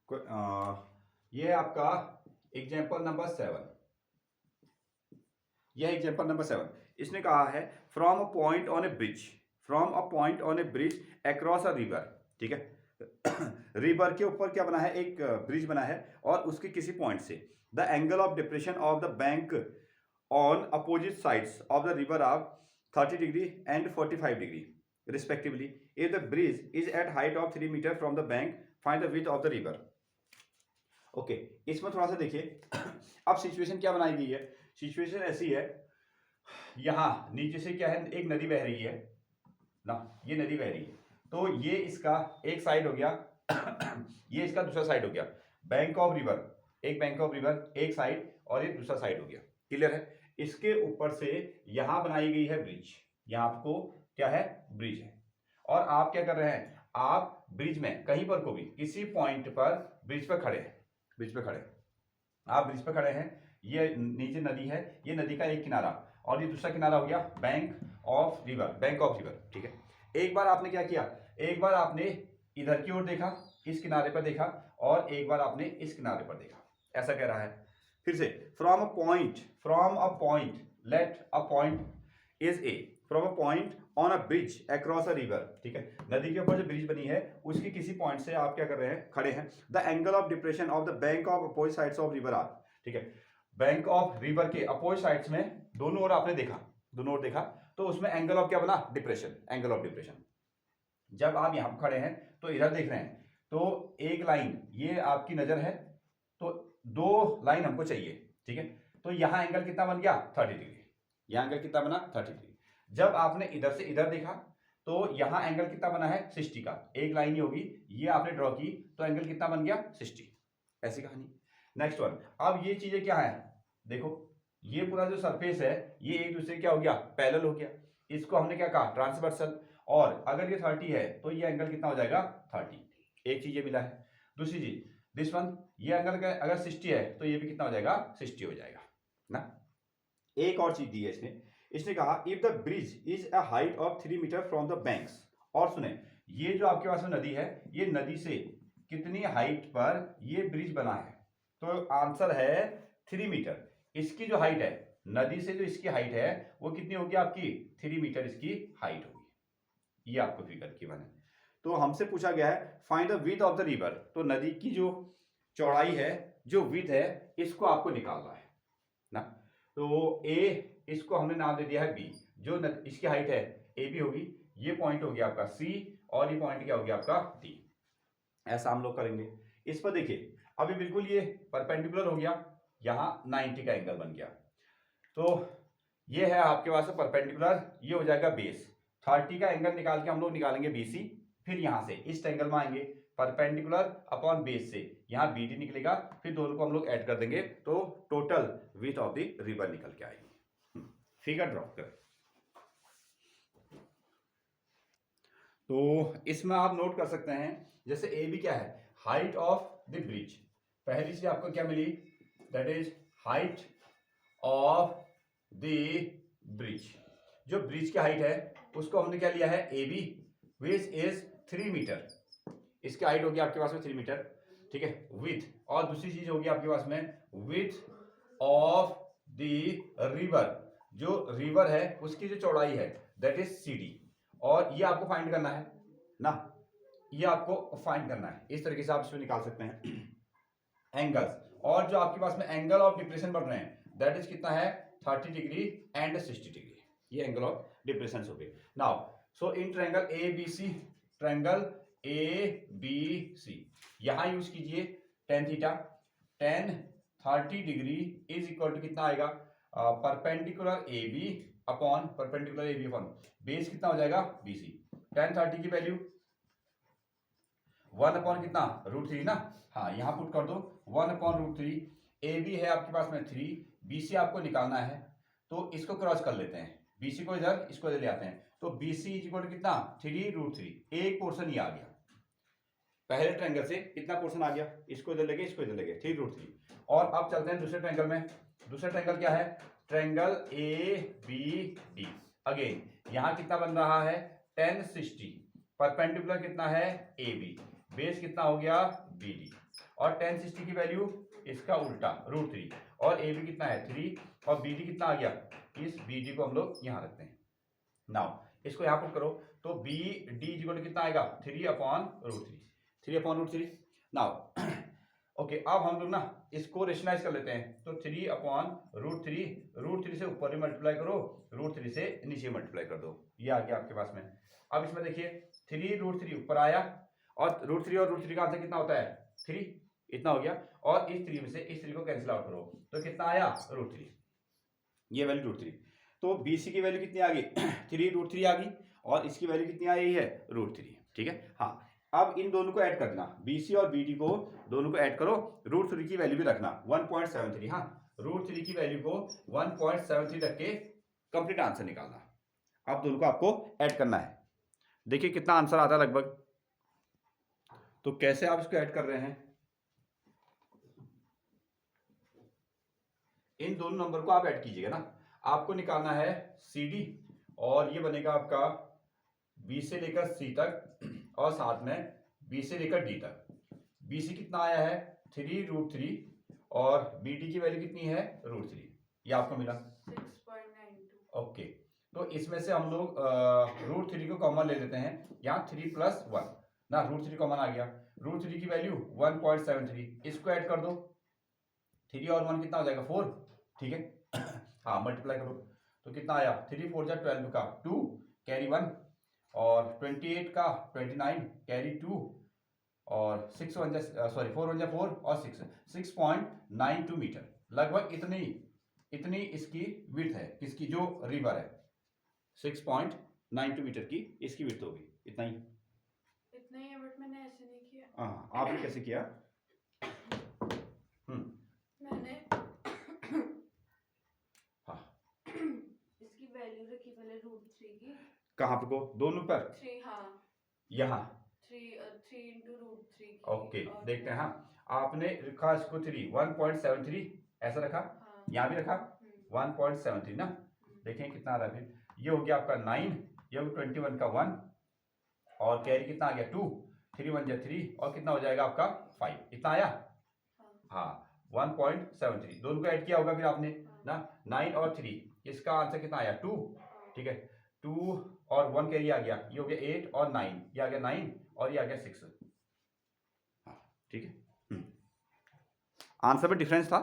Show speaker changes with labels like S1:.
S1: ये है आपका एग्जाम्पल नंबर 7। यह एग्जाम्पल नंबर 7 इसने कहा है from a point on A bridge, from a point on A bridge across a river. ठीक है रिवर के ऊपर क्या बना है, एक ब्रिज बना है और उसके किसी पॉइंट से the angle of depression of the bank on opposite sides of the river of 30 degree and 45 degree respectively if the bridge is at height of 3 meter from the bank find the width of the river. Okay इसमें थोड़ा सा देखिए अब situation क्या बनाई गई है। Situation ऐसी है, यहां नीचे से क्या है, एक नदी बह रही है ना, ये नदी बह रही है, तो ये इसका एक साइड हो गया ये इसका दूसरा साइड हो गया। बैंक ऑफ रिवर, एक बैंक ऑफ रिवर एक साइड और ये दूसरा साइड हो गया। क्लियर है। इसके ऊपर से यहां बनाई गई है ब्रिज, यहां आपको क्या है, ब्रिज है। और आप क्या कर रहे हैं, आप ब्रिज में कहीं पर को भी किसी पॉइंट पर ब्रिज पर खड़े हैं, ब्रिज पे खड़े, आप ब्रिज पे खड़े हैं, ये नीचे नदी है, ये नदी का एक किनारा और ये दूसरा किनारा हो गया bank of river, bank of river. ठीक है। एक बार आपने क्या किया, एक बार आपने इधर की ओर देखा, इस किनारे पर देखा, और एक बार आपने इस किनारे पर देखा, ऐसा कह रहा है। फिर से from a point let a point is a, from a point on a bridge across a river. ठीक है, नदी के ऊपर जो ब्रिज बनी है उसकी किसी पॉइंट से आप क्या कर रहे हैं, खड़े हैं। The angle of depression of the bank of opposite sides of river are. ठीक है, बैंक ऑफ रिवर के अपोजिट साइड्स में दोनों ओर आपने देखा, दोनों ओर देखा, तो उसमें एंगल ऑफ क्या बना, डिप्रेशन, एंगल ऑफ डिप्रेशन। जब आप यहां खड़े हैं तो इधर देख रहे हैं, तो एक लाइन ये आपकी नजर है, तो दो लाइन हमको चाहिए। ठीक है, तो यहां एंगल कितना बन गया, 30 डिग्री। यहां एंगल कितना बना, 30 डिग्री। जब आपने इधर से इधर देखा तो यहां एंगल कितना बना है, 60 का, एक लाइन ही होगी, ये आपने ड्रॉ की तो एंगल कितना बन गया, 60। ऐसी कहानी। नेक्स्ट वन, अब ये चीजें क्या है, देखो ये पूरा जो सरफेस है ये एक दूसरे क्या हो गया, पैरेलल हो गया, इसको हमने क्या कहा, ट्रांसवर्सल। और अगर ये 30 है तो ये एंगल कितना हो जाएगा, 30। एक चीज ये मिला है। दूसरी चीज दिस वन, ये एंगल अगर 60 है तो ये भी कितना हो जाएगा, 60 हो जाएगा ना। एक और चीज दी है इसने, इसने कहा if the bridge is a height of 3 meter from the banks. और सुने, ये जो आपके पास में नदी है, ये नदी से कितनी हाइट पर ये ब्रिज बना है, तो आंसर है 3 मीटर। इसकी जो हाइट है, नदी से जो इसकी हाइट है वो कितनी होगी आपकी, 3 मीटर इसकी हाइट होगी। ये आपको फिगर की बने। तो हमसे पूछा गया है find the width of the river, तो नदी की जो चौड़ाई है, जो विड्थ है, इसको आपको निकालना है ना। तो ए, इसको हमने नाम दे दिया है बी, जो इसकी हाइट है ए बी होगी, ये पॉइंट हो गया आपका सी, और ये पॉइंट क्या हो गया आपका डी। ऐसा हम लोग करेंगे। इस पर देखिए अभी बिल्कुल ये परपेंडिकुलर हो गया, यहां 90 का एंगल बन गया, तो ये है आपके पास परपेंडिकुलर, ये हो जाएगा बेस। 30 का एंगल निकाल के हम लोग निकालेंगे बीसी, फिर यहां से इस एंगल में आएंगे, परपेंडिकुलर अपॉन बेस से यहां बीडी निकलेगा, फिर दोनों को हम लोग ऐड कर देंगे तो total width of the river निकल के आएगी। फिगर ड्रॉ कर, तो इसमें आप नोट कर सकते हैं, जैसे ए बी क्या है, हाइट ऑफ द ब्रिज, पहली चीज आपको क्या मिली, that is height of the bridge. जो ब्रिज की हाइट है उसको हमने क्या लिया है, A B, which is 3 metre, इसकी हाइट होगी आपके पास में 3 मीटर। ठीक है, विथ, और दूसरी चीज होगी आपके पास में विथ ऑफ द रिवर, जो रिवर है उसकी जो चौड़ाई है दैट इज सी डी, और ये आपको फाइंड करना है ना, ये आपको फाइंड करना है। इस तरीके से आप इसमें निकाल सकते हैं एंगल्स। और जो आपके पास में एंगल ऑफ डिप्रेशन बढ़ रहे हैं दैट इज कितना है, 30 डिग्री एंड 60 डिग्री, ये एंगल ऑफ डिप्रेशन हो गए। Now so in triangle A B C, triangle A B C, यहां यूज कीजिए tan theta, tan 30 degree is equal to कितना आएगा, perpendicular A B upon perpendicular A B upon base कितना हो जाएगा, B C. Ten 30 की value 1 upon कितना, √3 ना, हाँ यहां पुट कर दो 1 अपॉन √3। ए बी है आपके पास में 3, बी सी आपको निकालना है, तो इसको क्रॉस कर लेते हैं, बीसी को इधर, इसको इधर ले आते हैं, तो बीसी इज इक्वल टू कितना, 3√3। एक पोर्शन ये आ गया, पहले ट्रायंगल से कितना पोर्शन आ गया, इसको इधर लेके इसको इधर लेके 3√3। और अब चलते हैं दूसरे ट्रायंगल में। दूसरा ट्रायंगल क्या है, triangle A B D. Again यहां कितना बन रहा है, 1060, परपेंडिकुलर कितना है, ए बी, बेस कितना हो गया, बी डी, और tan 60 की वैल्यू इसका उल्टा √3, और ए बी कितना है 3, और बी डी कितना आ गया, इस बी डी को हम लोग यहाँ रखते हैं। नाउ इसको यहाँ पुट करो तो बी डी इक्वल कितना आएगा 3/√3, 3/√3। नाउ ओके, अब हम लोग ना इसको रेशनलाइज कर लेते हैं, तो 3/√3, √3 से ऊपर ही मल्टीप्लाई करो, √3 से नीचे मल्टीप्लाई कर दो, ये आ गया आपके पास में। अब इसमें देखिए 3√3 ऊपर आया, और √3 और √3 का आंसर कितना होता है 3, इतना हो गया, और इस 3 में से इस 3 को कैंसिल आउट करो तो कितना आया √3, ये वैल्यू √3। तो BC की वैल्यू कितनी आ गई 3√3 आ गई, और इसकी वैल्यू कितनी आई है √3, ठीक है। हाँ, अब इन दोनों को ऐड कर देना, BC और BD को दोनों को ऐड करो, √3 की वैल्यू भी रखना 1.73, हाँ √3 की वैल्यू को 1.73 रख के कंप्लीट आंसर निकालना। अब दोनों को आपको ऐड करना है, देखिए कितना आंसर आता है लगभग। तो कैसे आप इसको ऐड कर रहे हैं, इन दोनों नंबर को आप ऐड कीजिएगा ना। आपको निकालना है CD, और ये बनेगा आपका B से लेकर C तक, और साथ में B से लेकर D तक। BC कितना आया है 3√3, और BD की वैल्यू कितनी है √3, ये आपको मिला
S2: 6.92।
S1: ओके, तो इसमें से हम लोग √3 को कॉमन ले लेते हैं, यहाँ 3 + 1 ना, √3 कॉमन आ गया, √3 की वैल्यू 1.73, इसको ऐड कर दो, 3 और 1 कितना हो जाएगा 4, ठीक है। हाँ, मल्टीप्लाई करो तो कितना आया 3 4 12 का 2 कैरी 1, और 28 का 29 कैरी 2, और 4 1 4 और 6.92 मीटर, लगभग इतनी इसकी विड्थ है, किसकी, जो रिवर है, 6.92 मीटर की इसकी विड्थ होगी, इतना ही
S2: है, बट मैंने ऐसे नहीं किया।
S1: हाँ, आपने कैसे किया,
S2: मैंने हाँ इसकी वैल्यू रखी पहले √3 की,
S1: कहाँ पे को, दोनों पर
S2: 3, हाँ
S1: यहाँ
S2: 3 into √3 की,
S1: ओके, देखते हैं। हाँ, आपने रखा इसको 1.73 ऐसा रखा,
S2: हाँ,
S1: यहाँ भी रखा 1.73 ना, देखें कितना आ रहा है, फिर ये हो गया आपका 9, ये हो 21 का 1, और कैरी कितना आ गया 2, 3 1 3, और कितना हो जाएगा आपका 5, इतना आया, हाँ 1.73, दोनों को ऐड किया होगा फिर आपने ना, 9 और 3, इसका आंसर कितना आया 2, ठीक है, 2 और 1 कैरी आ गया, ये हो गया 8 और 9, ये आ गया 9, और ये आ गया 6, हाँ ठीक है। आंसर में डिफरेंस था।